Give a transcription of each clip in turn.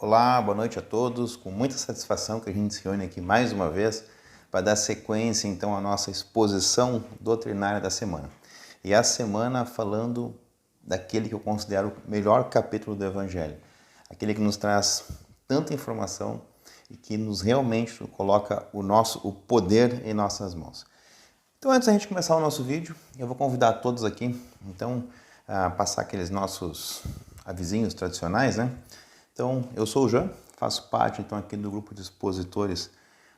Olá, boa noite a todos. Com muita satisfação que a gente se reúne aqui mais uma vez para dar sequência então à nossa exposição doutrinária da semana. E a semana falando daquele que eu considero o melhor capítulo do Evangelho, aquele que nos traz tanta informação e que nos realmente coloca o poder em nossas mãos. Então, antes da gente começar o nosso vídeo, eu vou convidar todos aqui, então, a passar aqueles nossos avisinhos tradicionais, né? Então, eu sou o Jean, faço parte então aqui do grupo de expositores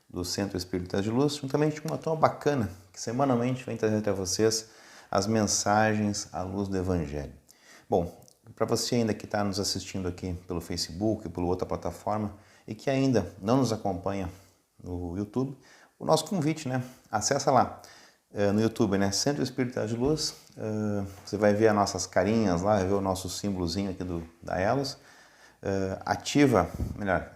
do Centro Espírita de Luz, juntamente com uma turma bacana que semanalmente vem trazer até vocês as mensagens à luz do Evangelho. Bom, para você ainda que está nos assistindo aqui pelo Facebook, por outra plataforma e que ainda não nos acompanha no YouTube, o nosso convite, né? Acessa lá no YouTube, né? Centro Espírita de Luz, você vai ver as nossas carinhas lá, vai ver o nosso símbolozinho aqui da Elos.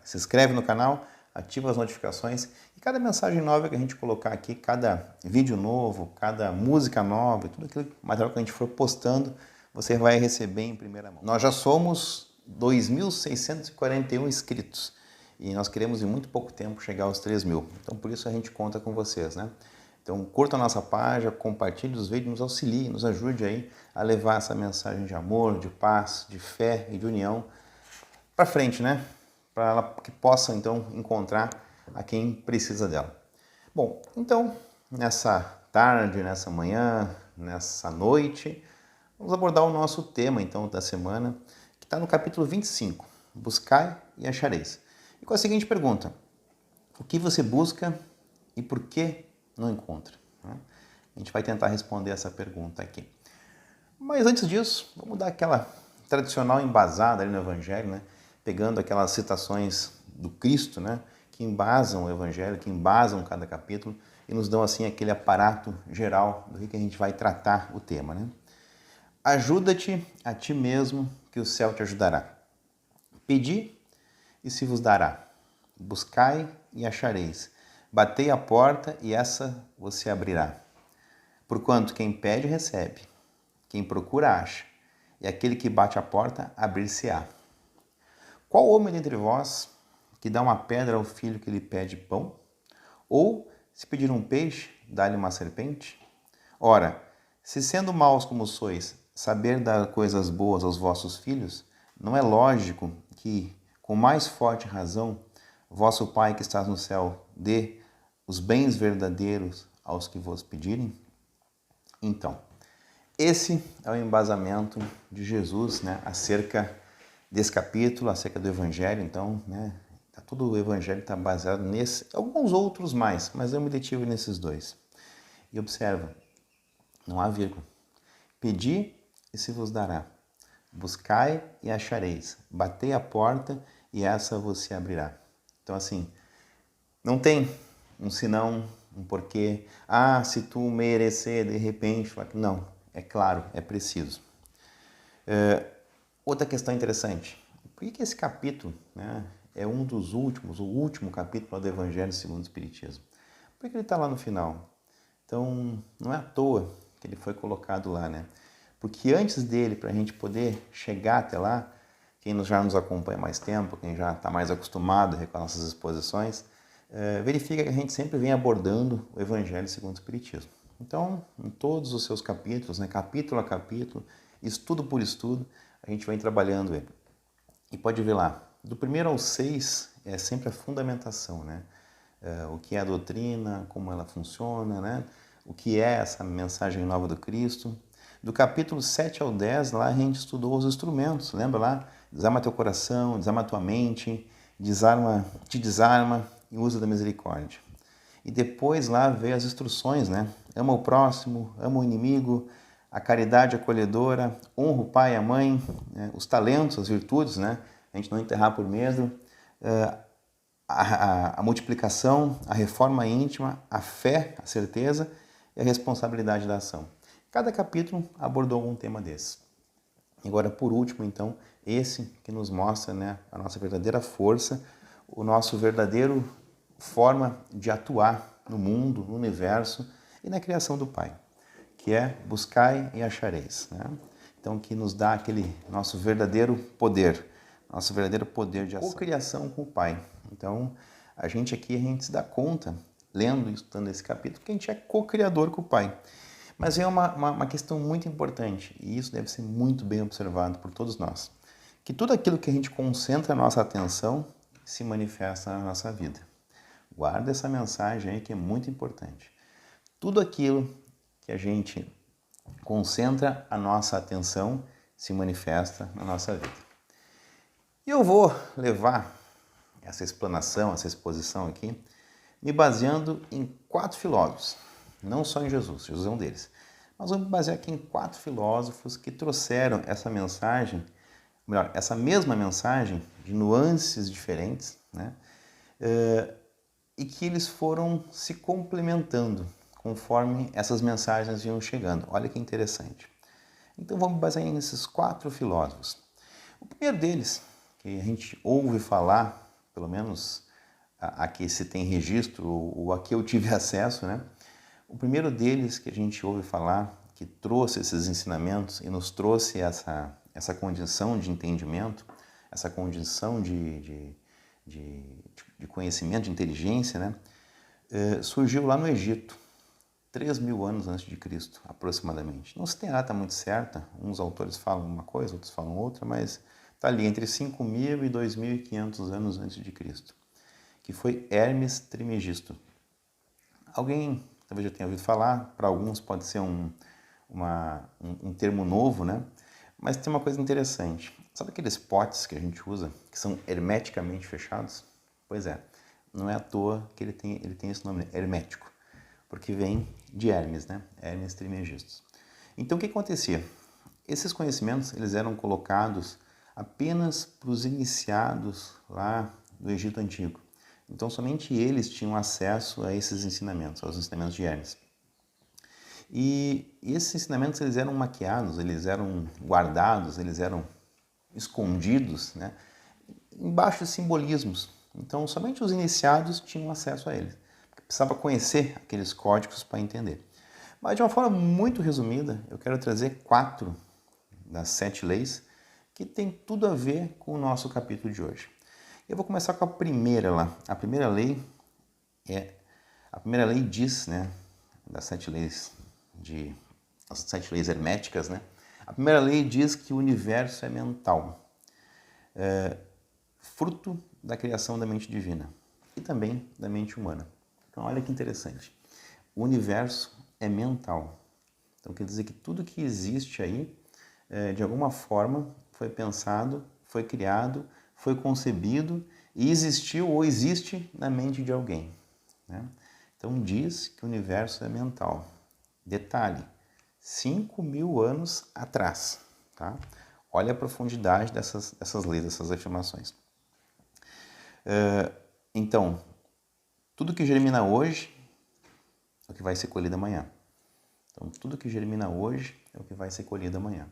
Se inscreve no canal, ativa as notificações e cada mensagem nova que a gente colocar aqui, cada vídeo novo, cada música nova, tudo aquele material que a gente for postando, você vai receber em primeira mão. Nós já somos 2.641 inscritos e nós queremos em muito pouco tempo chegar aos 3.000, então por isso a gente conta com vocês, né? Então curta a nossa página, compartilhe os vídeos, nos auxilie, nos ajude aí a levar essa mensagem de amor, de paz, de fé e de união para frente, né? Para ela que possa então encontrar a quem precisa dela. Bom, então nessa tarde, nessa manhã, nessa noite, vamos abordar o nosso tema então da semana, que está no capítulo 25, Buscai e achareis. E com a seguinte pergunta: o que você busca e por que não encontra? A gente vai tentar responder essa pergunta aqui. Mas antes disso, vamos dar aquela tradicional embasada ali no Evangelho, né? Pegando aquelas citações do Cristo, né? Que embasam o Evangelho, que embasam cada capítulo e nos dão assim aquele aparato geral do que a gente vai tratar o tema, né? Ajuda-te a ti mesmo, que o céu te ajudará. Pedi e se vos dará. Buscai e achareis. Batei a porta e essa você abrirá. Porquanto quem pede, recebe. Quem procura, acha. E aquele que bate a porta, abrir-se-á. Qual homem dentre vós que dá uma pedra ao filho que lhe pede pão? Ou, se pedir um peixe, dá-lhe uma serpente? Ora, se sendo maus como sois, saber dar coisas boas aos vossos filhos, não é lógico que, com mais forte razão, vosso Pai que estás no céu dê os bens verdadeiros aos que vos pedirem? Então, esse é o embasamento de Jesus, né, acerca desse capítulo, acerca do Evangelho. Então, né, todo o Evangelho está baseado nesse, alguns outros mais, mas eu me detive nesses dois. E observa, não há vírgula. Pedi e se vos dará. Buscai e achareis. Batei a porta e essa vos se abrirá. Então, assim, não tem um senão, um porquê. Ah, se tu merecer, de repente... Não, é claro, é preciso. Outra questão interessante. Por que esse capítulo, né, é um dos últimos, o último capítulo do Evangelho segundo o Espiritismo? Por que ele está lá no final? Então, não é à toa que ele foi colocado lá, né? Porque antes dele, para a gente poder chegar até lá, quem já nos acompanha mais tempo, quem já está mais acostumado com as nossas exposições, verifica que a gente sempre vem abordando o Evangelho segundo o Espiritismo. Então, em todos os seus capítulos, né, capítulo a capítulo, estudo por estudo, a gente vem trabalhando ele. E pode ver lá, do 1º ao 6 é sempre a fundamentação, né? O que é a doutrina, como ela funciona, né? O que é essa mensagem nova do Cristo. Do capítulo 7 ao 10, lá a gente estudou os instrumentos, lembra lá? Desarma teu coração, desarma tua mente, te desarma e usa da misericórdia. E depois lá veio as instruções, né? Ama o próximo, ama o inimigo, a caridade acolhedora, honra o pai e a mãe, né? Os talentos, as virtudes, né? A gente não enterrar por medo, a multiplicação, a reforma íntima, a fé, a certeza e a responsabilidade da ação. Cada capítulo abordou um tema desse. Agora, por último, então, esse que nos mostra, né, a nossa verdadeira força, o nosso verdadeiro forma de atuar no mundo, no universo e na criação do Pai, que é buscai e achareis, né? Então, que nos dá aquele nosso verdadeiro poder, nosso verdadeiro poder de ação. Cocriação com o Pai. Então, a gente se dá conta, lendo e estudando esse capítulo, que a gente é co-criador com o Pai. Mas é uma questão muito importante, e isso deve ser muito bem observado por todos nós, que tudo aquilo que a gente concentra a nossa atenção se manifesta na nossa vida. Guarda essa mensagem aí que é muito importante. Tudo aquilo que a gente concentra a nossa atenção se manifesta na nossa vida. E eu vou levar essa explanação, essa exposição aqui, me baseando em 4 filósofos, não só em Jesus, Jesus é um deles, mas vou me basear aqui em 4 filósofos que trouxeram essa mensagem, melhor, essa mesma mensagem de nuances diferentes, né? E que eles foram se complementando conforme essas mensagens iam chegando. Olha que interessante. Então vamos basear nesses 4 filósofos. O primeiro deles, que a gente ouve falar, pelo menos aqui se tem registro, ou aqui eu tive acesso, né? O primeiro deles que a gente ouve falar, que trouxe esses ensinamentos e nos trouxe essa condição de entendimento, essa condição de conhecimento, de inteligência, né? Surgiu lá no Egito, 3.000 anos antes de Cristo, aproximadamente. Não se tem a data muito certa, uns autores falam uma coisa, outros falam outra, mas está ali entre 5.000 e 2.500 anos antes de Cristo, que foi Hermes Trismegisto. Alguém talvez já tenha ouvido falar, para alguns pode ser um termo novo, né? Mas tem uma coisa interessante. Sabe aqueles potes que a gente usa, que são hermeticamente fechados? Pois é, não é à toa que ele tem esse nome, hermético, porque vem de Hermes, né? Hermes Trismegisto. Então o que acontecia? Esses conhecimentos eles eram colocados apenas para os iniciados lá do Egito Antigo. Então somente eles tinham acesso a esses ensinamentos, aos ensinamentos de Hermes. E esses ensinamentos eles eram maquiados, eles eram guardados, eles eram escondidos, né, embaixo de simbolismos. Então somente os iniciados tinham acesso a eles. Precisava conhecer aqueles códigos para entender. Mas de uma forma muito resumida, eu quero trazer 4 das 7 leis que tem tudo a ver com o nosso capítulo de hoje. Eu vou começar com a primeira lá. A primeira lei diz, né, das 7 leis as 7 leis herméticas, né? A primeira lei diz que o universo é mental, fruto da criação da mente divina e também da mente humana. Então olha que interessante. O universo é mental. Então quer dizer que tudo que existe aí, de alguma forma, foi pensado, foi criado, foi concebido e existiu ou existe na mente de alguém, né? Então diz que o universo é mental. Detalhe, 5.000 anos atrás, tá? Olha a profundidade dessas leis, dessas afirmações. Então, tudo que germina hoje é o que vai ser colhido amanhã. Então, tudo que germina hoje é o que vai ser colhido amanhã.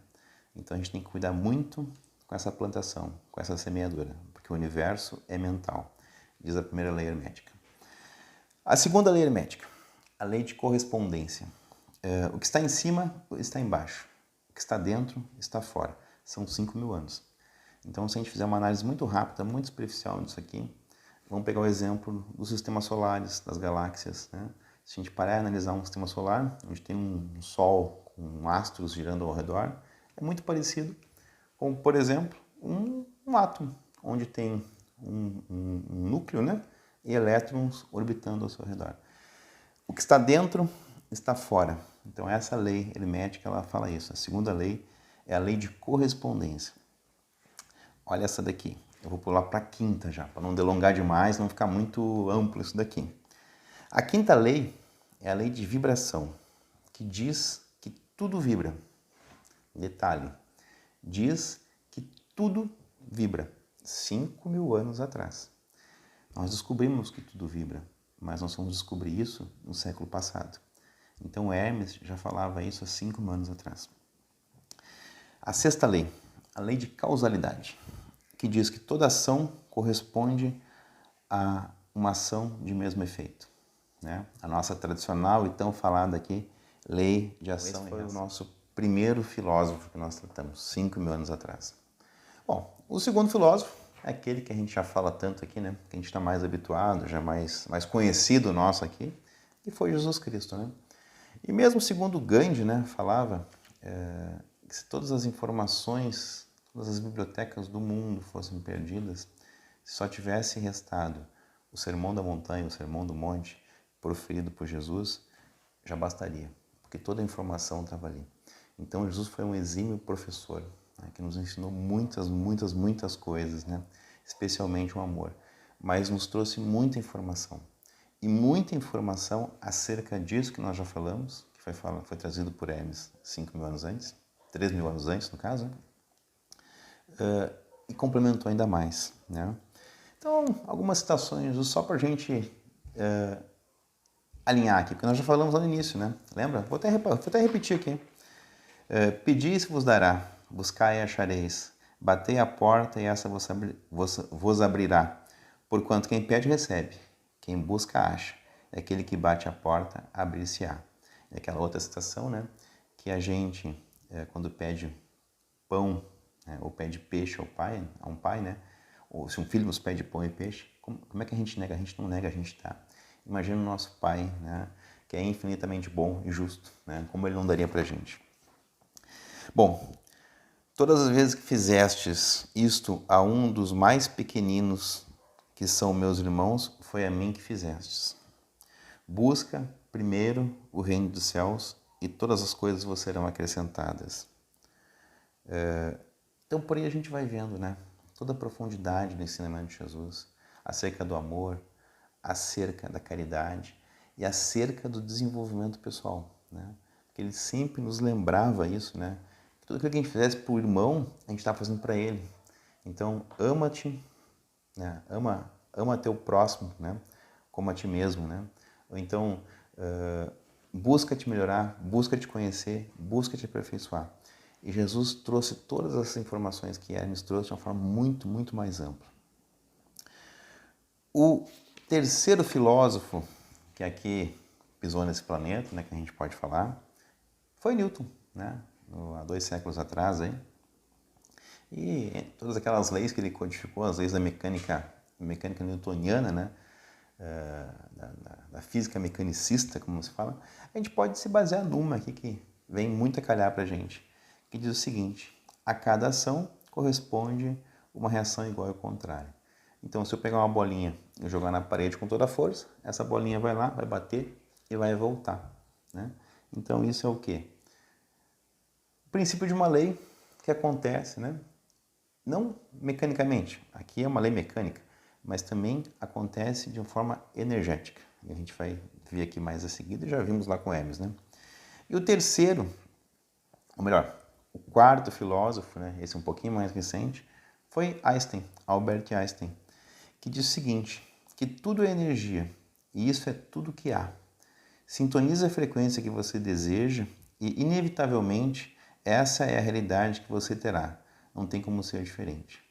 Então, a gente tem que cuidar muito com essa plantação, com essa semeadura, porque o universo é mental, diz a primeira lei hermética. A segunda lei hermética, a lei de correspondência. O que está em cima está embaixo, o que está dentro está fora. São 5.000 anos. Então, se a gente fizer uma análise muito rápida, muito superficial disso aqui, vamos pegar o exemplo dos sistemas solares, das galáxias, né? Se a gente parar e analisar um sistema solar, onde tem um Sol com astros girando ao redor, é muito parecido com, por exemplo, um átomo, onde tem um núcleo, né, e elétrons orbitando ao seu redor. O que está dentro está fora. Então essa lei hermética ela fala isso. A segunda lei é a lei de correspondência. Olha essa daqui. Eu vou pular para a quinta já, para não delongar demais, não ficar muito amplo isso daqui. A quinta lei é a lei de vibração, que diz que tudo vibra. Detalhe, diz que tudo vibra. 5.000 anos atrás. Nós descobrimos que tudo vibra, mas nós vamos descobrir isso no século passado. Então Hermes já falava isso há 5.000 anos atrás. A sexta lei, a lei de causalidade, que diz que toda ação corresponde a uma ação de mesmo efeito, né? A nossa tradicional e tão falada aqui, lei de ação e reação. Esse foi o nosso primeiro filósofo que nós tratamos, 5.000 anos atrás. Bom, o segundo filósofo é aquele que a gente já fala tanto aqui, né? Que a gente está mais habituado, já mais conhecido nosso aqui, que foi Jesus Cristo, né? E mesmo segundo Gandhi, né, falava que se todas as informações, todas as bibliotecas do mundo fossem perdidas, se só tivesse restado o Sermão da Montanha, o Sermão do Monte, proferido por Jesus, já bastaria, porque toda a informação estava ali. Então Jesus foi um exímio professor, né, que nos ensinou muitas coisas, né, especialmente o amor, mas nos trouxe muita informação. E muita informação acerca disso que nós já falamos, que foi trazido por Hermes 5.000 anos antes, 3.000 anos antes, no caso, né? E complementou ainda mais, né? Então, algumas citações, só para a gente alinhar aqui, porque nós já falamos lá no início, né? Lembra? Vou até repetir aqui. Pedi e se vos dará, buscai e achareis, batei a porta e essa vos abrirá. Porquanto quem pede, recebe, quem busca, acha. É aquele que bate a porta, abrir-se-á. É aquela outra citação, né? Que a gente, quando pede pão, né, ou pede peixe a um pai, né? Ou se um filho nos pede pão e peixe, como é que a gente nega? A gente não nega, a gente dá. Imagina o nosso pai, né? Que é infinitamente bom e justo, né? Como ele não daria pra gente. Bom, todas as vezes que fizestes isto a um dos mais pequeninos, que são meus irmãos, foi a mim que fizestes. Busca primeiro o reino dos céus e todas as coisas vos serão acrescentadas. Então por aí a gente vai vendo, né? Toda a profundidade do ensinamento de Jesus, acerca do amor, acerca da caridade e acerca do desenvolvimento pessoal, né? Porque ele sempre nos lembrava isso, né? Tudo aquilo que a gente fizesse para o irmão, a gente está fazendo para ele. Então, ama-te, né? Ama teu próximo, né? Como a ti mesmo, né? Ou então, busca te melhorar, busca te conhecer, busca te aperfeiçoar. E Jesus trouxe todas essas informações que Hermes trouxe de uma forma muito mais ampla. O terceiro filósofo que aqui pisou nesse planeta, né, que a gente pode falar, foi Newton, né? Há 2 séculos atrás. Aí. E todas aquelas leis que ele codificou, as leis da mecânica newtoniana, né? Da física mecanicista, como se fala, a gente pode se basear numa aqui que vem muito a calhar para a gente, que diz o seguinte: a cada ação corresponde uma reação igual ao contrário. Então, se eu pegar uma bolinha e jogar na parede com toda a força, essa bolinha vai lá, vai bater e vai voltar, né? Então, isso é o quê? O princípio de uma lei que acontece, né? Não mecanicamente, aqui é uma lei mecânica, mas também acontece de uma forma energética. E a gente vai ver aqui mais a seguir, já vimos lá com Hermes, né? E o terceiro, ou melhor, o quarto filósofo, né, esse um pouquinho mais recente, foi Einstein, Albert Einstein, que diz o seguinte, que tudo é energia, e isso é tudo que há. Sintonize a frequência que você deseja e, inevitavelmente, essa é a realidade que você terá. Não tem como ser diferente.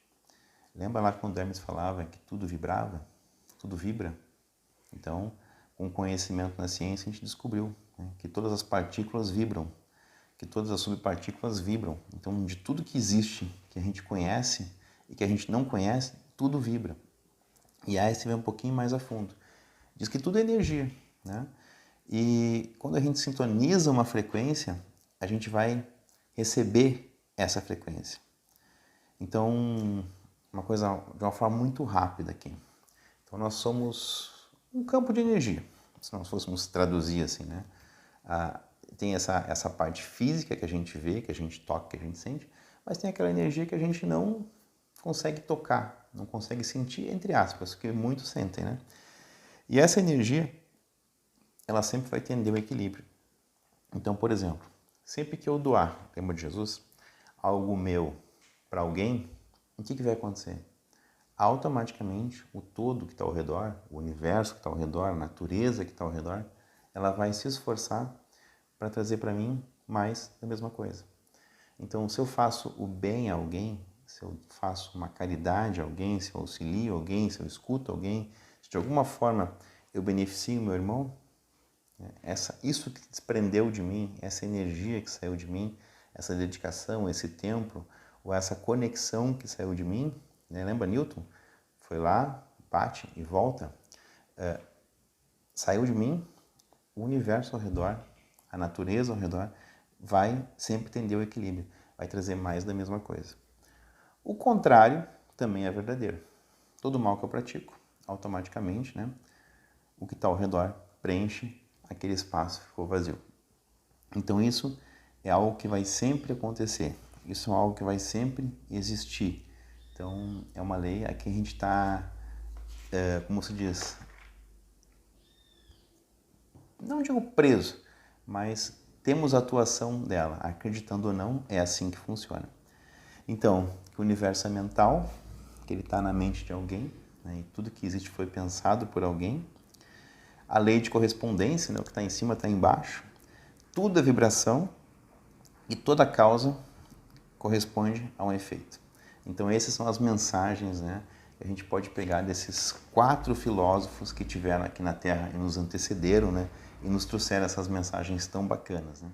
Lembra lá quando Hermes falava que tudo vibrava? Tudo vibra? Então, com o conhecimento na ciência, a gente descobriu, né, que todas as partículas vibram, que todas as subpartículas vibram. Então, de tudo que existe, que a gente conhece e que a gente não conhece, tudo vibra. E aí você vê um pouquinho mais a fundo. Diz que tudo é energia, né? E quando a gente sintoniza uma frequência, a gente vai receber essa frequência. Então, uma coisa de uma forma muito rápida aqui. Então, nós somos um campo de energia, se nós fôssemos traduzir assim, né? Tem essa parte física que a gente vê, que a gente toca, que a gente sente, mas tem aquela energia que a gente não consegue tocar, não consegue sentir, entre aspas, que muitos sentem, né? E essa energia, ela sempre vai tender ao equilíbrio. Então, por exemplo, sempre que eu doar, lembra de Jesus, algo meu para alguém, o que vai acontecer? Automaticamente, o todo que está ao redor, o universo que está ao redor, a natureza que está ao redor, ela vai se esforçar para trazer para mim mais da mesma coisa. Então, se eu faço o bem a alguém, se eu faço uma caridade a alguém, se eu auxilio alguém, se eu escuto alguém, se de alguma forma eu beneficio meu irmão, isso que desprendeu de mim, essa energia que saiu de mim, essa dedicação, esse tempo, ou essa conexão que saiu de mim, né? Lembra Newton? Foi lá, bate e volta. Saiu de mim, o universo ao redor, a natureza ao redor, vai sempre tender o equilíbrio, vai trazer mais da mesma coisa. O contrário também é verdadeiro. Todo mal que eu pratico, automaticamente, né, o que está ao redor preenche aquele espaço que ficou vazio. Então isso é algo que vai sempre acontecer, isso é algo que vai sempre existir. Então é uma lei a que a gente está, como se diz, não digo preso, mas temos a atuação dela, acreditando ou não, é assim que funciona. Então, o universo é mental, que ele está na mente de alguém, né, e tudo que existe foi pensado por alguém. A lei de correspondência, né, o que está em cima está embaixo. Tudo é vibração e toda causa corresponde a um efeito. Então, essas são as mensagens, né, que a gente pode pegar desses 4 filósofos que tiveram aqui na Terra e nos antecederam, né, e nos trouxeram essas mensagens tão bacanas. Né?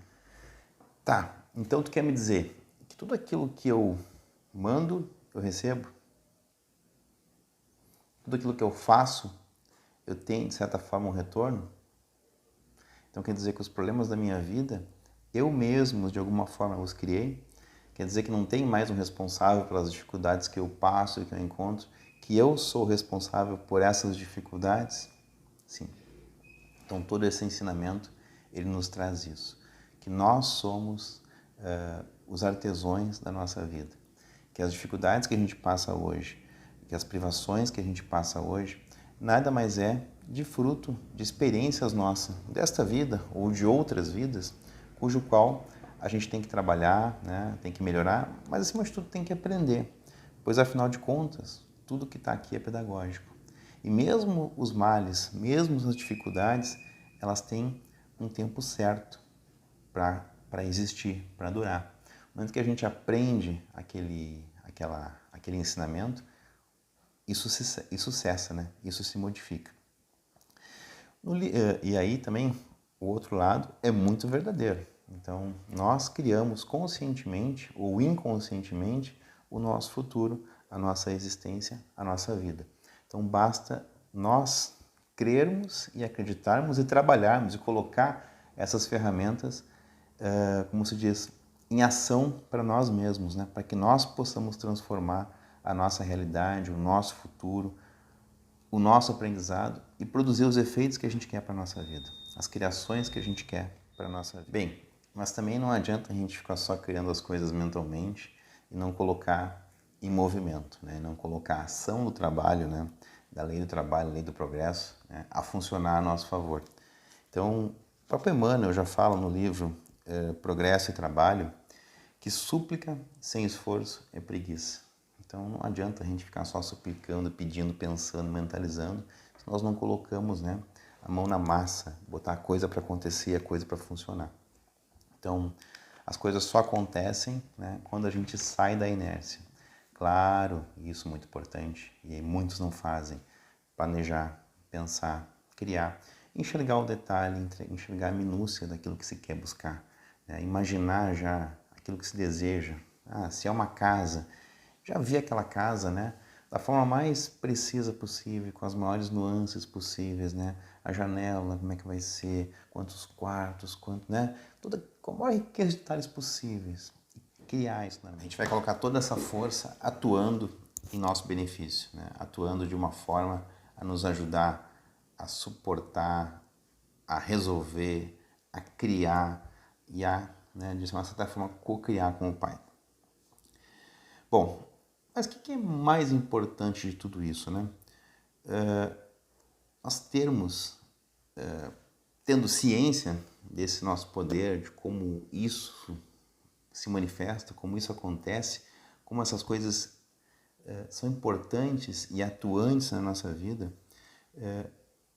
Tá, então tu quer me dizer que tudo aquilo que eu mando, eu recebo? Tudo aquilo que eu faço, eu tenho, de certa forma, um retorno? Então quer dizer que os problemas da minha vida, eu mesmo, de alguma forma, os criei? Quer dizer que não tem mais um responsável pelas dificuldades que eu passo e que eu encontro? Que eu sou responsável por essas dificuldades? Sim. Então todo esse ensinamento, ele nos traz isso. Que nós somos os artesãos da nossa vida. Que as dificuldades que a gente passa hoje, que as privações que a gente passa hoje, nada mais é de fruto de experiências nossas, desta vida ou de outras vidas, cujo qual a gente tem que trabalhar, né? Tem que melhorar, mas acima de tudo tem que aprender, pois afinal de contas, tudo que está aqui é pedagógico. E mesmo os males, mesmo as dificuldades, elas têm um tempo certo para existir, para durar. No momento que a gente aprende aquele ensinamento, isso cessa, né? Isso se modifica. E aí também, o outro lado é muito verdadeiro. Então, nós criamos conscientemente ou inconscientemente o nosso futuro, a nossa existência, a nossa vida. Então, basta nós crermos e acreditarmos e trabalharmos e colocar essas ferramentas, como se diz, em ação para nós mesmos, né? Para que nós possamos transformar a nossa realidade, o nosso futuro, o nosso aprendizado e produzir os efeitos que a gente quer para a nossa vida, as criações que a gente quer para a nossa vida. Bem, mas também não adianta a gente ficar só criando as coisas mentalmente e não colocar em movimento, né? Não colocar a ação do trabalho, né? Da lei do trabalho, lei do progresso, né? A funcionar a nosso favor. Então, o próprio Emmanuel já fala no livro Progresso e Trabalho que súplica sem esforço é preguiça. Então não adianta a gente ficar só suplicando, pedindo, pensando, mentalizando, se nós não colocamos, né, a mão na massa, botar a coisa para acontecer, a coisa para funcionar. Então as coisas só acontecem, né, quando a gente sai da inércia. Claro, isso é muito importante, e muitos não fazem. Planejar, pensar, criar, enxergar o detalhe, enxergar a minúcia daquilo que se quer buscar, né? Imaginar já aquilo que se deseja. Se é uma casa, já vi aquela casa, né? Da forma mais precisa possível, com as maiores nuances possíveis, né? A janela, como é que vai ser, quantos quartos, quanto, né? Toda, com a maior riqueza de detalhes possíveis. Criar isso na mente. A gente vai colocar toda essa força atuando em nosso benefício, né? Atuando de uma forma a nos ajudar a suportar, a resolver, a criar e a, né, de uma certa forma, co-criar com o Pai. Bom, mas o que é mais importante de tudo isso, né? Nós tendo ciência desse nosso poder, de como isso se manifesta, como isso acontece, como essas coisas são importantes e atuantes na nossa vida,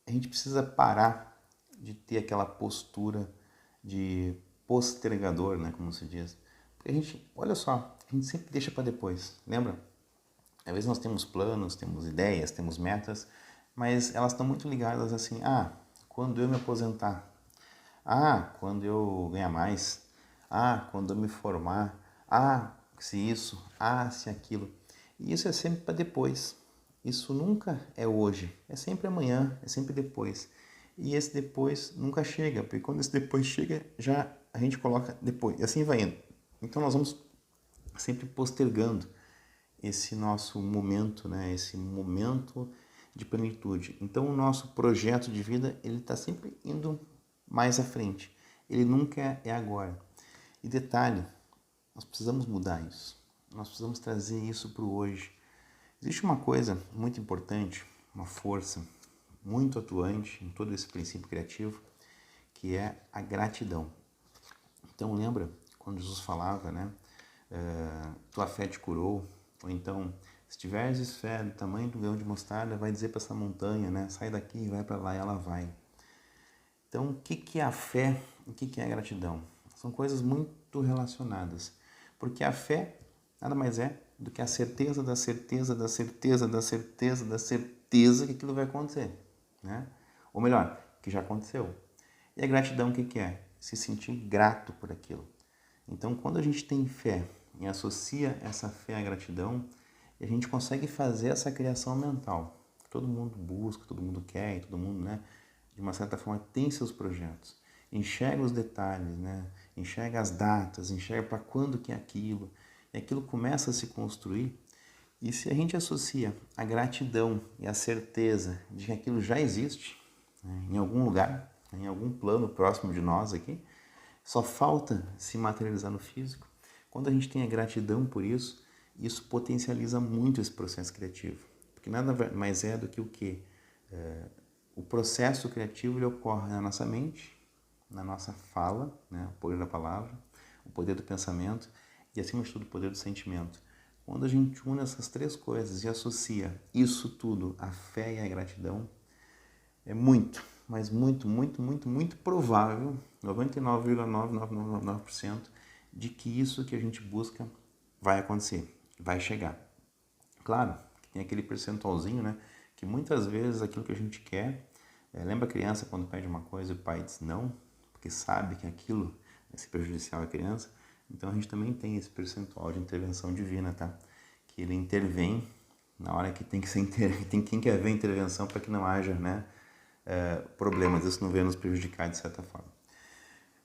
a gente precisa parar de ter aquela postura de postergador, né, como se diz. Porque a gente, olha só, a gente sempre deixa para depois, lembra? Às vezes nós temos planos, temos ideias, temos metas, mas elas estão muito ligadas assim, quando eu me aposentar, quando eu ganhar mais, quando eu me formar, se isso, se aquilo. E isso é sempre para depois. Isso nunca é hoje, é sempre amanhã, é sempre depois. E esse depois nunca chega, porque quando esse depois chega, já a gente coloca depois, e assim vai indo. Então nós vamos sempre postergando esse nosso momento, né? Esse momento de plenitude. Então o nosso projeto de vida, ele está sempre indo mais à frente. Ele nunca é agora. E detalhe, nós precisamos mudar isso. Nós precisamos trazer isso para o hoje. Existe uma coisa muito importante, uma força muito atuante em todo esse princípio criativo, que é a gratidão. Então lembra quando Jesus falava, né? Tua fé te curou, ou então, se tiveres fé do tamanho do grão de mostarda, vai dizer para essa montanha, né? Sai daqui e vai para lá, e ela vai. Então, o que é a fé e o que é a gratidão? São coisas muito relacionadas, porque a fé nada mais é do que a certeza da certeza da certeza da certeza da certeza que aquilo vai acontecer, né? Ou melhor, que já aconteceu. E a gratidão o que é? Se sentir grato por aquilo. Então, quando a gente tem fé e associa essa fé à gratidão, a gente consegue fazer essa criação mental. Todo mundo busca, todo mundo quer, e todo mundo, né, de uma certa forma, tem seus projetos. Enxerga os detalhes, né? Enxerga as datas, enxerga para quando que é aquilo. E aquilo começa a se construir. E se a gente associa a gratidão e a certeza de que aquilo já existe, né, em algum lugar, em algum plano próximo de nós aqui, só falta se materializar no físico. Quando a gente tem a gratidão por isso, isso potencializa muito esse processo criativo. Porque nada mais é do que o quê? O processo criativo ele ocorre na nossa mente, na nossa fala, né? O poder da palavra, o poder do pensamento e, acima de tudo, o poder do sentimento. Quando a gente une essas três coisas e associa isso tudo à fé e à gratidão, é muito, mas muito, muito, muito, muito provável, 99,9999%, de que isso que a gente busca vai acontecer, vai chegar. Claro, que tem aquele percentualzinho, né? Que muitas vezes aquilo que a gente quer, lembra a criança quando pede uma coisa e o pai diz não, porque sabe que aquilo vai ser prejudicial à criança. Então a gente também tem esse percentual de intervenção divina, tá? Que ele intervém na hora que tem que ser tem quem quer ver a intervenção para que não haja, né, problemas, isso não venha nos prejudicar de certa forma.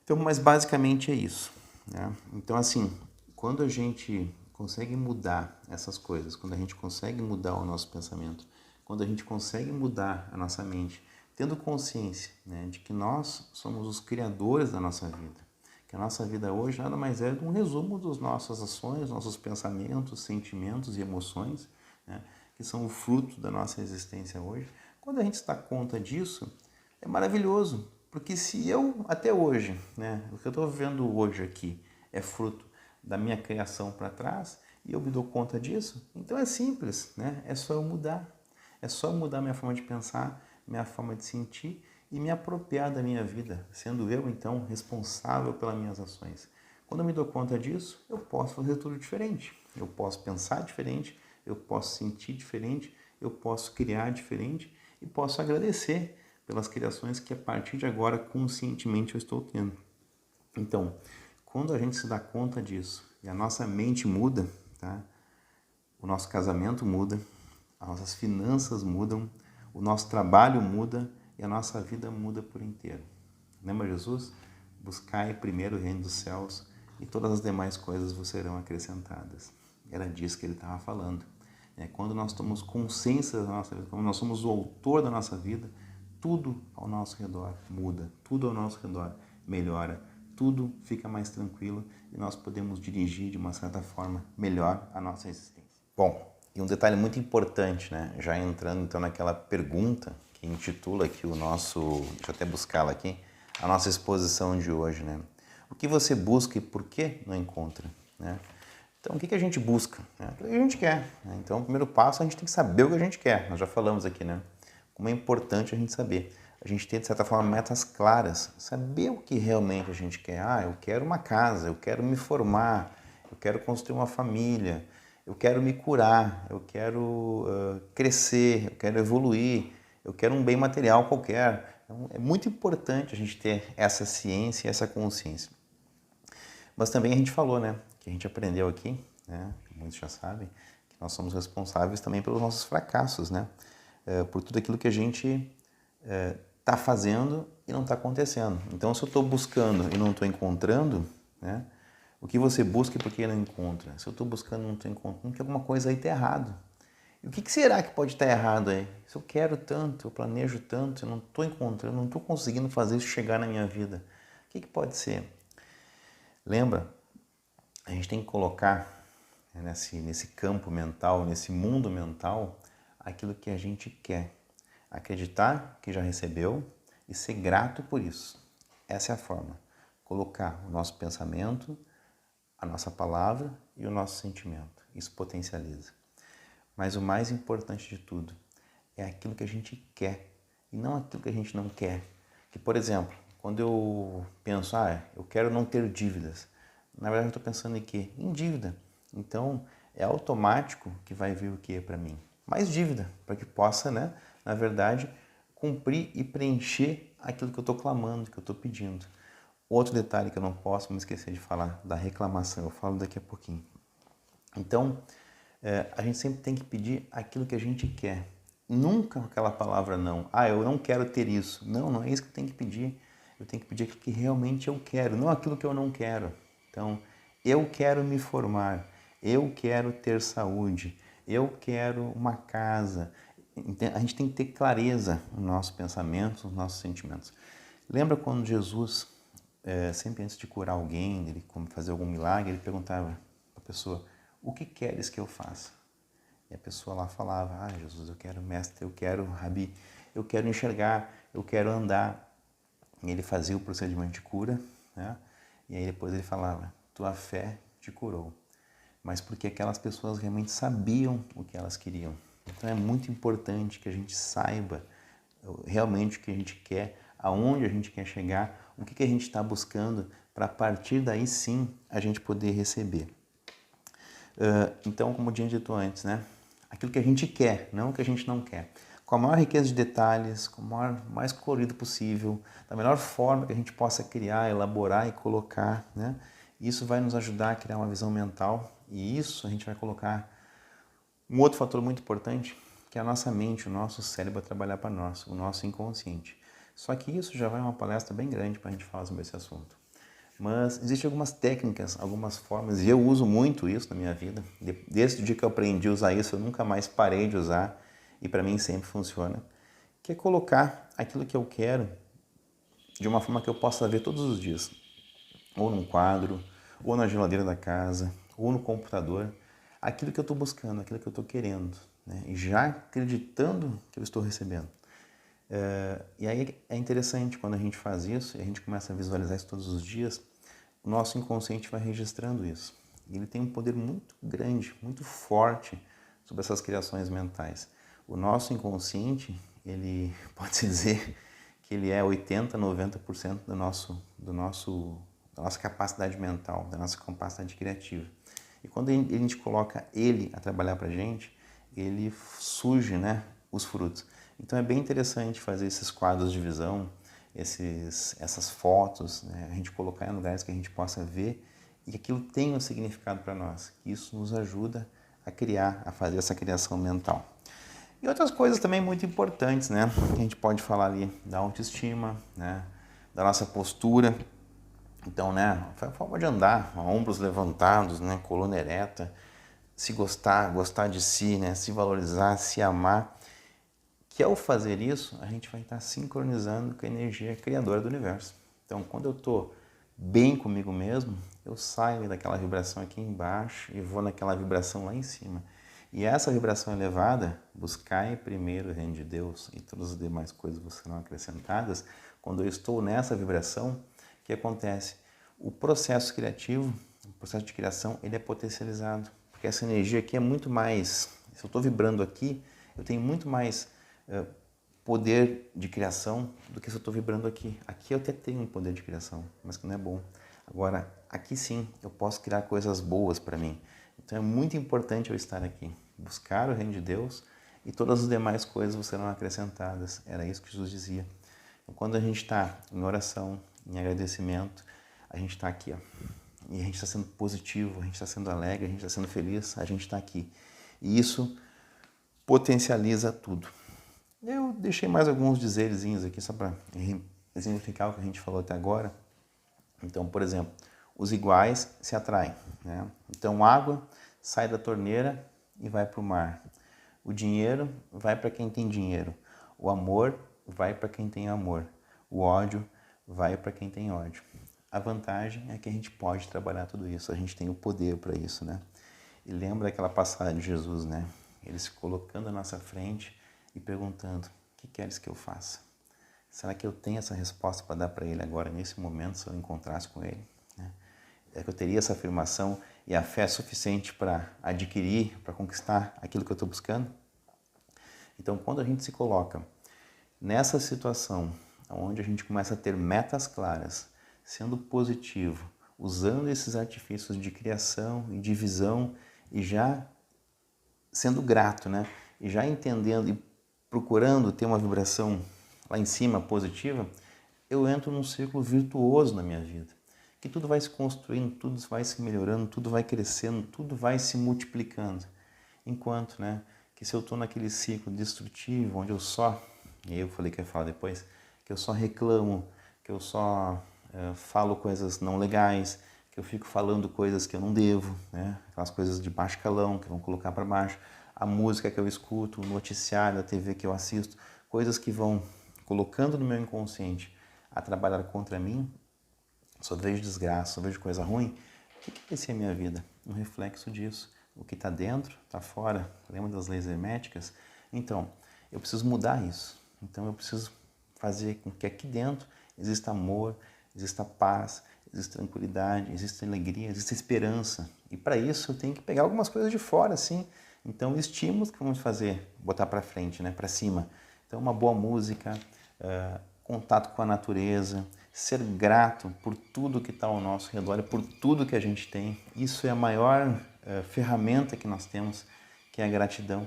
Então, mas basicamente é isso, né? Então, assim, quando a gente consegue mudar essas coisas, quando a gente consegue mudar o nosso pensamento, quando a gente consegue mudar a nossa mente, tendo consciência, né, de que nós somos os criadores da nossa vida, que a nossa vida hoje nada mais é do que um resumo das nossas ações, nossos pensamentos, sentimentos e emoções, né, que são o fruto da nossa existência hoje. Quando a gente se dá conta disso, é maravilhoso, porque se eu, até hoje, né, o que eu estou vivendo hoje aqui é fruto da minha criação para trás, e eu me dou conta disso, então é simples, né? É só eu mudar. É só mudar minha forma de pensar, minha forma de sentir e me apropriar da minha vida, sendo eu, então, responsável pelas minhas ações. Quando eu me dou conta disso, eu posso fazer tudo diferente. Eu posso pensar diferente, eu posso sentir diferente, eu posso criar diferente e posso agradecer pelas criações que a partir de agora conscientemente eu estou tendo. Então, quando a gente se dá conta disso e a nossa mente muda, tá? O nosso casamento muda, as nossas finanças mudam, o nosso trabalho muda e a nossa vida muda por inteiro. Lembra Jesus? Buscai primeiro o reino dos céus e todas as demais coisas vos serão acrescentadas. Era disso que ele estava falando. Quando nós tomamos consciência da nossa vida, quando nós somos o autor da nossa vida, tudo ao nosso redor muda, tudo ao nosso redor melhora, tudo fica mais tranquilo e nós podemos dirigir de uma certa forma melhor a nossa existência. Bom, e um detalhe muito importante, né? Já entrando então naquela pergunta que intitula aqui o nosso, deixa eu até buscá-la aqui, a nossa exposição de hoje, né? O que você busca e por que não encontra, né? Então, o que a gente busca? O que a gente quer, né? Então, o primeiro passo, a gente tem que saber o que a gente quer. Nós já falamos aqui, né? Como é importante a gente saber. A gente ter, de certa forma, metas claras. Saber o que realmente a gente quer. Eu quero uma casa, eu quero me formar, eu quero construir uma família, eu quero me curar, eu quero crescer, eu quero evoluir, eu quero um bem material qualquer. Então, é muito importante a gente ter essa ciência e essa consciência. Mas também a gente falou, né, que a gente aprendeu aqui, né? Muitos já sabem que nós somos responsáveis também pelos nossos fracassos, né? Por tudo aquilo que a gente está fazendo e não está acontecendo. Então, se eu estou buscando e não estou encontrando, né? O que você busca e por que não encontra? Se eu estou buscando e não estou encontrando, tem alguma coisa aí está errado. E o que será que pode estar errado aí? Se eu quero tanto, eu planejo tanto, eu não estou encontrando, não estou conseguindo fazer isso chegar na minha vida, o que pode ser? Lembra? A gente tem que colocar nesse campo mental, nesse mundo mental, aquilo que a gente quer. Acreditar que já recebeu e ser grato por isso. Essa é a forma. Colocar o nosso pensamento, a nossa palavra e o nosso sentimento. Isso potencializa. Mas o mais importante de tudo é aquilo que a gente quer e não aquilo que a gente não quer. Que, por exemplo, quando eu penso, eu quero não ter dívidas, na verdade eu estou pensando em quê? Em dívida. Então, é automático que vai vir o que para mim? Mais dívida, para que possa, né, na verdade, cumprir e preencher aquilo que eu estou clamando, que eu estou pedindo. Outro detalhe que eu não posso me esquecer de falar, da reclamação, eu falo daqui a pouquinho. Então, a gente sempre tem que pedir aquilo que a gente quer. Nunca aquela palavra não. Eu não quero ter isso. Não, não é isso que eu tenho que pedir. Eu tenho que pedir aquilo que realmente eu quero, não aquilo que eu não quero. Então, eu quero me formar, eu quero ter saúde, eu quero uma casa. A gente tem que ter clareza nos nossos pensamentos, nos nossos sentimentos. Lembra quando Jesus, sempre antes de curar alguém, ele fazer algum milagre, ele perguntava para a pessoa, o que queres que eu faça? E a pessoa lá falava, Jesus, eu quero mestre, eu quero rabi, eu quero enxergar, eu quero andar. E ele fazia o procedimento de cura, né? E aí depois ele falava, tua fé te curou. Mas porque aquelas pessoas realmente sabiam o que elas queriam. Então é muito importante que a gente saiba realmente o que a gente quer, aonde a gente quer chegar, o que a gente está buscando, para a partir daí sim a gente poder receber. Então, como eu tinha dito antes, né? Aquilo que a gente quer, não o que a gente não quer. Com a maior riqueza de detalhes, com o mais colorido possível, da melhor forma que a gente possa criar, elaborar e colocar, né? Isso vai nos ajudar a criar uma visão mental e isso a gente vai colocar um outro fator muito importante, que é a nossa mente, o nosso cérebro a trabalhar para nós, o nosso inconsciente. Só que isso já vai uma palestra bem grande para a gente falar sobre esse assunto. Mas existem algumas técnicas, algumas formas, e eu uso muito isso na minha vida. Desde o dia que eu aprendi a usar isso, eu nunca mais parei de usar, e para mim sempre funciona, que é colocar aquilo que eu quero de uma forma que eu possa ver todos os dias. Ou num quadro, ou na geladeira da casa, ou no computador, aquilo que eu estou buscando, aquilo que eu estou querendo, né? E já acreditando que eu estou recebendo. E aí é interessante quando a gente faz isso e a gente começa a visualizar isso todos os dias, o nosso inconsciente vai registrando isso. E ele tem um poder muito grande, muito forte sobre essas criações mentais. O nosso inconsciente, ele pode-se dizer que ele é 80, 90% da nossa capacidade mental, da nossa capacidade criativa. E quando a gente coloca ele a trabalhar para a gente, ele surge, né, os frutos. Então é bem interessante fazer esses quadros de visão, essas fotos, né, a gente colocar em lugares que a gente possa ver e que aquilo tenha um significado para nós. Isso nos ajuda a criar, a fazer essa criação mental. E outras coisas também muito importantes, né? A gente pode falar ali da autoestima, né, da nossa postura. Então, né, a forma de andar, ombros levantados, né, coluna ereta, se gostar de si, né, se valorizar, se amar, que ao fazer isso, a gente vai estar sincronizando com a energia criadora do universo. Então, quando eu estou bem comigo mesmo, eu saio daquela vibração aqui embaixo e vou naquela vibração lá em cima. E essa vibração elevada, buscai primeiro o reino de Deus e todas as demais coisas serão acrescentadas. Quando eu estou nessa vibração, o que acontece? O processo criativo, o processo de criação, ele é potencializado. Porque essa energia aqui é muito mais... Se eu estou vibrando aqui, eu tenho muito mais poder de criação do que se eu estou vibrando aqui. Aqui eu até tenho um poder de criação, mas que não é bom. Agora, aqui sim, eu posso criar coisas boas para mim. Então é muito importante eu estar aqui, buscar o reino de Deus e todas as demais coisas serão acrescentadas. Era isso que Jesus dizia. Então, quando a gente está em oração, em agradecimento, a gente está aqui, ó, e a gente está sendo positivo, a gente está sendo alegre, a gente está sendo feliz, a gente está aqui. E isso potencializa tudo. Eu deixei mais alguns dizerezinhos aqui só para exemplificar o que a gente falou até agora. Então, por exemplo, os iguais se atraem, né? Então, água sai da torneira e vai para o mar. O dinheiro vai para quem tem dinheiro. O amor vai para quem tem amor. O ódio vai para quem tem ódio. A vantagem é que a gente pode trabalhar tudo isso, a gente tem o poder para isso, né? E lembra aquela passagem de Jesus, né? Ele se colocando à nossa frente e perguntando: o que queres que eu faça? Será que eu tenho essa resposta para dar para ele agora, nesse momento, se eu encontrasse com ele? É que eu teria essa afirmação e a fé suficiente para adquirir, para conquistar aquilo que eu estou buscando? Então, quando a gente se coloca nessa situação, onde a gente começa a ter metas claras, sendo positivo, usando esses artifícios de criação e de visão e já sendo grato, né? E já entendendo e procurando ter uma vibração lá em cima positiva, eu entro num círculo virtuoso na minha vida, que tudo vai se construindo, tudo vai se melhorando, tudo vai crescendo, tudo vai se multiplicando. Enquanto, né, que se eu estou naquele ciclo destrutivo, onde eu só, e eu falei que ia falar depois, que eu só reclamo, que eu só falo coisas não legais, que eu fico falando coisas que eu não devo, né? Aquelas coisas de baixo calão que vão colocar para baixo, a música que eu escuto, o noticiário, a TV que eu assisto, coisas que vão colocando no meu inconsciente a trabalhar contra mim, só vejo desgraça, só vejo coisa ruim. O que vai ser a minha vida? Um reflexo disso. O que está dentro, está fora. Lembra das leis herméticas? Então, eu preciso mudar isso. Então, eu preciso fazer com que aqui dentro exista amor, exista paz, exista tranquilidade, exista alegria, exista esperança. E para isso eu tenho que pegar algumas coisas de fora, assim. Então, estímulos que vamos fazer, botar para frente, né, para cima. Então, uma boa música, contato com a natureza, ser grato por tudo que está ao nosso redor e por tudo que a gente tem. Isso é a maior ferramenta que nós temos, que é a gratidão.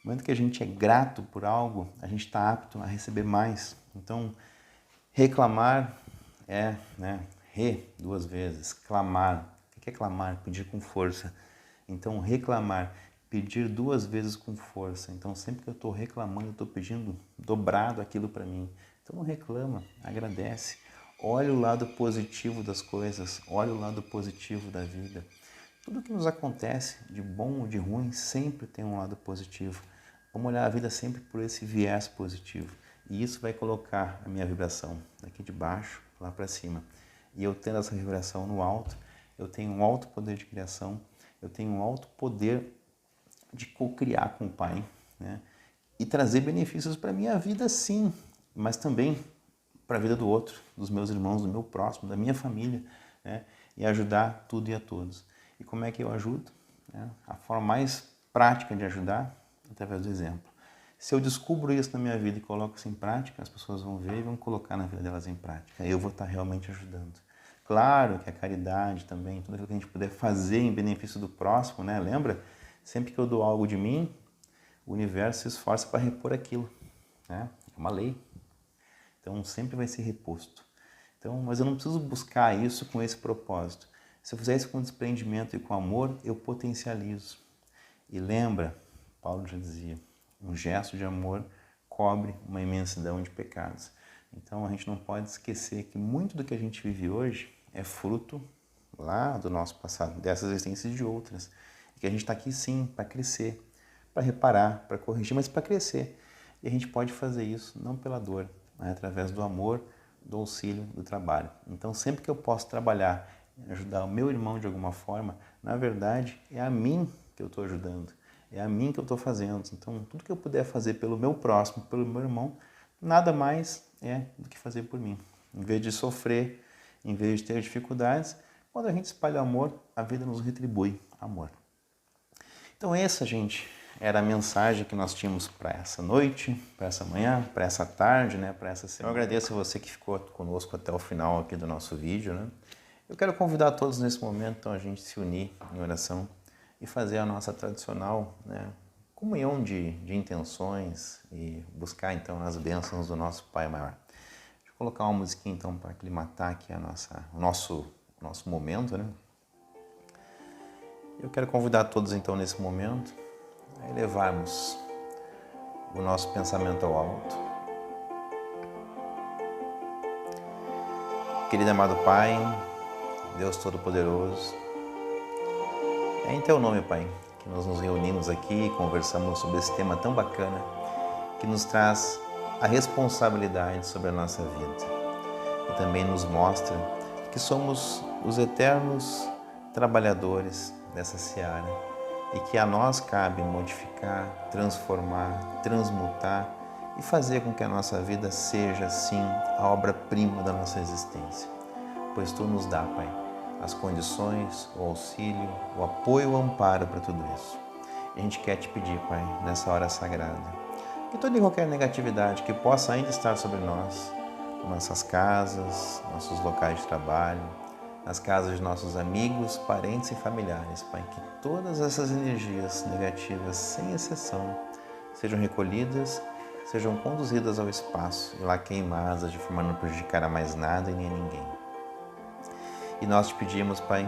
No momento que a gente é grato por algo, a gente está apto a receber mais. Então, reclamar é, né, duas vezes, clamar. O que é clamar? Pedir com força. Então, reclamar, pedir duas vezes com força. Então, sempre que eu estou reclamando, eu estou pedindo dobrado aquilo para mim. Então, não reclama, agradece. Olha o lado positivo das coisas, olha o lado positivo da vida. Tudo que nos acontece, de bom ou de ruim, sempre tem um lado positivo. Vamos olhar a vida sempre por esse viés positivo. E isso vai colocar a minha vibração daqui de baixo lá para cima. E eu tendo essa vibração no alto, eu tenho um alto poder de criação, eu tenho um alto poder de co-criar com o Pai, né? E trazer benefícios para a minha vida, sim, mas também para a vida do outro, dos meus irmãos, do meu próximo, da minha família, né? E ajudar tudo e a todos. E como é que eu ajudo? A forma mais prática de ajudar é através do exemplo. Se eu descubro isso na minha vida e coloco isso em prática, as pessoas vão ver e vão colocar na vida delas em prática. Eu vou estar realmente ajudando. Claro que a caridade também, tudo aquilo que a gente puder fazer em benefício do próximo, né? Lembra? Sempre que eu dou algo de mim, o universo se esforça para repor aquilo, né? É uma lei. Então sempre vai ser reposto. Então, mas eu não preciso buscar isso com esse propósito. Se eu fizer isso com desprendimento e com amor, eu potencializo. E lembra, Paulo já dizia, um gesto de amor cobre uma imensidão de pecados. Então a gente não pode esquecer que muito do que a gente vive hoje é fruto lá do nosso passado, dessas existências e de outras. E que a gente está aqui sim para crescer, para reparar, para corrigir, mas para crescer. E a gente pode fazer isso não pela dor, mas através do amor, do auxílio, do trabalho. Então sempre que eu posso trabalhar, ajudar o meu irmão de alguma forma, na verdade é a mim que eu estou ajudando. É a mim que eu estou fazendo. Então, tudo que eu puder fazer pelo meu próximo, pelo meu irmão, nada mais é do que fazer por mim. Em vez de sofrer, em vez de ter dificuldades, quando a gente espalha amor, a vida nos retribui amor. Então, essa, gente, era a mensagem que nós tínhamos para essa noite, para essa manhã, para essa tarde, né, para essa semana. Eu agradeço a você que ficou conosco até o final aqui do nosso vídeo, né? Eu quero convidar todos nesse momento, então, a gente se unir em oração e fazer a nossa tradicional, né, comunhão de intenções e buscar então as bênçãos do nosso Pai Maior. Deixa eu colocar uma musiquinha então para aclimatar aqui o nosso momento, né? Eu quero convidar todos então nesse momento a elevarmos o nosso pensamento ao alto. Querido amado Pai, Deus Todo-Poderoso, é em Teu nome, Pai, que nós nos reunimos aqui e conversamos sobre esse tema tão bacana que nos traz a responsabilidade sobre a nossa vida e também nos mostra que somos os eternos trabalhadores dessa seara e que a nós cabe modificar, transformar, transmutar e fazer com que a nossa vida seja, sim, a obra-prima da nossa existência. Pois Tu nos dá, Pai, as condições, o auxílio, o apoio, o amparo para tudo isso. E a gente quer Te pedir, Pai, nessa hora sagrada, que toda e qualquer negatividade que possa ainda estar sobre nós, nossas casas, nossos locais de trabalho, nas casas de nossos amigos, parentes e familiares, Pai, que todas essas energias negativas, sem exceção, sejam recolhidas, sejam conduzidas ao espaço e lá queimadas de forma a não prejudicar a mais nada e nem a ninguém. E nós Te pedimos, Pai,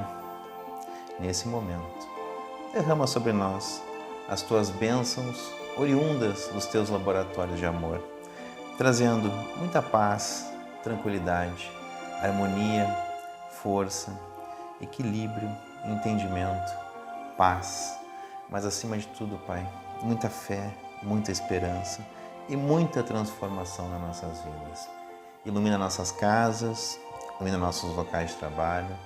nesse momento, derrama sobre nós as Tuas bênçãos oriundas dos Teus laboratórios de amor, trazendo muita paz, tranquilidade, harmonia, força, equilíbrio, entendimento, paz, mas acima de tudo, Pai, muita fé, muita esperança e muita transformação nas nossas vidas. Ilumina nossas casas, ilumina nossos locais de trabalho,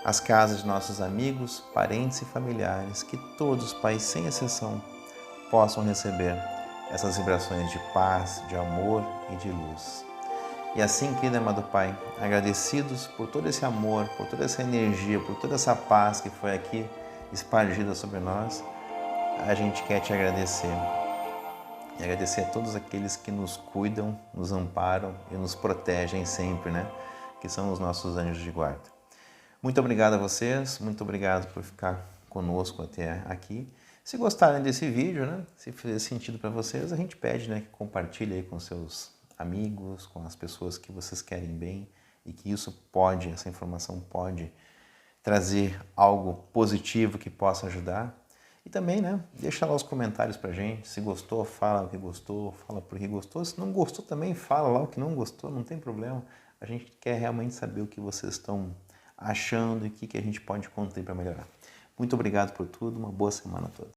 as casas de nossos amigos, parentes e familiares, que todos, Pai, sem exceção, possam receber essas vibrações de paz, de amor e de luz. E assim, querido amado Pai, agradecidos por todo esse amor, por toda essa energia, por toda essa paz que foi aqui espargida sobre nós, a gente quer Te agradecer. E agradecer a todos aqueles que nos cuidam, nos amparam e nos protegem sempre, né? Que são os nossos anjos de guarda. Muito obrigado a vocês, muito obrigado por ficar conosco até aqui. Se gostarem desse vídeo, né? Se fizer sentido para vocês, a gente pede, né, que compartilhem aí com seus amigos, com as pessoas que vocês querem bem e que essa informação pode trazer algo positivo que possa ajudar. E também, né, deixa lá os comentários pra gente, se gostou, fala o que gostou, fala por que gostou, se não gostou também, fala lá o que não gostou, não tem problema. A gente quer realmente saber o que vocês estão achando e o que a gente pode contribuir para melhorar. Muito obrigado por tudo, uma boa semana a todos.